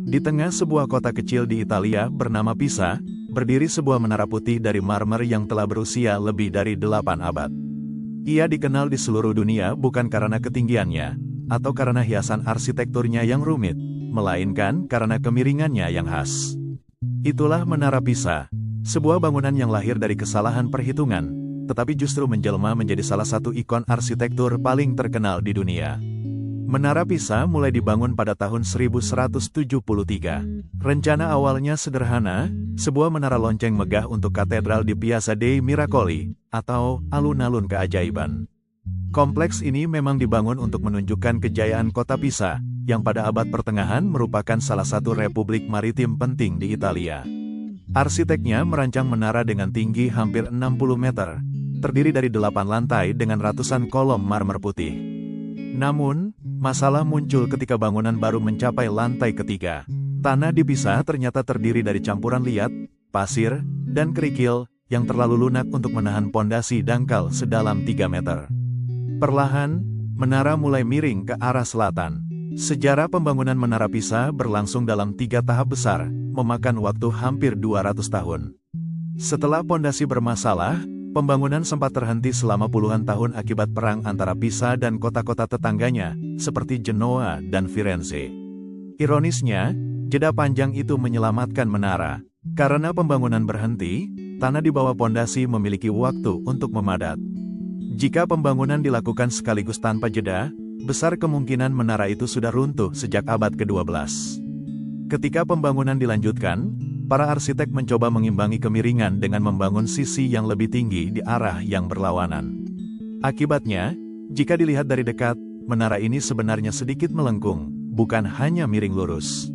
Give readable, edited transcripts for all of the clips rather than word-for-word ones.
Di tengah sebuah kota kecil di Italia bernama Pisa, berdiri sebuah menara putih dari marmer yang telah berusia lebih dari 8 abad. Ia dikenal di seluruh dunia bukan karena ketinggiannya, atau karena hiasan arsitekturnya yang rumit, melainkan karena kemiringannya yang khas. Itulah Menara Pisa, sebuah bangunan yang lahir dari kesalahan perhitungan, tetapi justru menjelma menjadi salah satu ikon arsitektur paling terkenal di dunia. Menara Pisa mulai dibangun pada tahun 1173. Rencana awalnya sederhana, sebuah menara lonceng megah untuk katedral di Piazza dei Miracoli, atau alun-alun keajaiban. Kompleks ini memang dibangun untuk menunjukkan kejayaan kota Pisa, yang pada abad pertengahan merupakan salah satu republik maritim penting di Italia. Arsiteknya merancang menara dengan tinggi hampir 60 meter, terdiri dari 8 lantai dengan ratusan kolom marmer putih. Namun, masalah muncul ketika bangunan baru mencapai lantai ketiga. Tanah di Pisa ternyata terdiri dari campuran liat, pasir, dan kerikil, yang terlalu lunak untuk menahan pondasi dangkal sedalam 3 meter. Perlahan, menara mulai miring ke arah selatan. Sejarah pembangunan Menara Pisa berlangsung dalam 3 tahap besar, memakan waktu hampir 200 tahun. Setelah pondasi bermasalah, pembangunan sempat terhenti selama puluhan tahun akibat perang antara Pisa dan kota-kota tetangganya, seperti Genoa dan Firenze. Ironisnya, jeda panjang itu menyelamatkan menara. Karena pembangunan berhenti, tanah di bawah pondasi memiliki waktu untuk memadat. Jika pembangunan dilakukan sekaligus tanpa jeda, besar kemungkinan menara itu sudah runtuh sejak abad ke-12. Ketika pembangunan dilanjutkan, para arsitek mencoba mengimbangi kemiringan dengan membangun sisi yang lebih tinggi di arah yang berlawanan. Akibatnya, jika dilihat dari dekat, menara ini sebenarnya sedikit melengkung, bukan hanya miring lurus.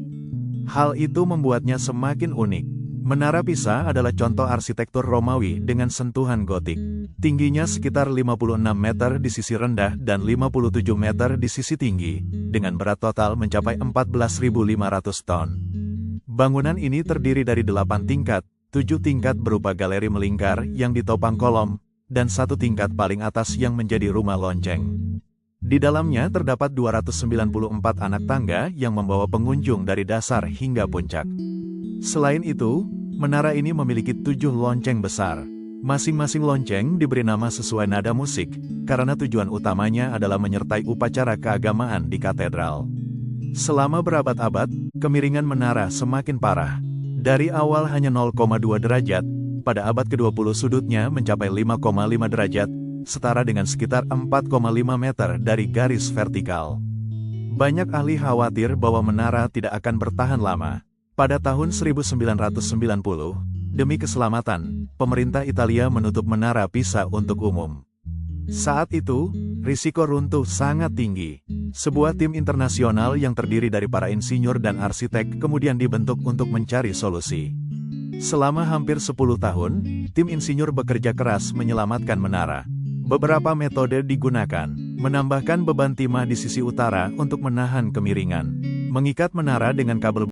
Hal itu membuatnya semakin unik. Menara Pisa adalah contoh arsitektur Romawi dengan sentuhan gotik. Tingginya sekitar 56 meter di sisi rendah dan 57 meter di sisi tinggi, dengan berat total mencapai 14.500 ton. Bangunan ini terdiri dari 8 tingkat, 7 tingkat berupa galeri melingkar yang ditopang kolom, dan 1 tingkat paling atas yang menjadi rumah lonceng. Di dalamnya terdapat 294 anak tangga yang membawa pengunjung dari dasar hingga puncak. Selain itu, menara ini memiliki 7 lonceng besar. Masing-masing lonceng diberi nama sesuai nada musik, karena tujuan utamanya adalah menyertai upacara keagamaan di katedral. Selama berabad-abad, kemiringan menara semakin parah. Dari awal hanya 0,2 derajat, pada abad ke-20 sudutnya mencapai 5,5 derajat, setara dengan sekitar 4,5 meter dari garis vertikal. Banyak ahli khawatir bahwa menara tidak akan bertahan lama. Pada tahun 1990, demi keselamatan, pemerintah Italia menutup Menara Pisa untuk umum. Saat itu, risiko runtuh sangat tinggi. Sebuah tim internasional yang terdiri dari para insinyur dan arsitek kemudian dibentuk untuk mencari solusi. Selama hampir 10 tahun, tim insinyur bekerja keras menyelamatkan menara. Beberapa metode digunakan, menambahkan beban timah di sisi utara untuk menahan kemiringan, mengikat menara dengan kabel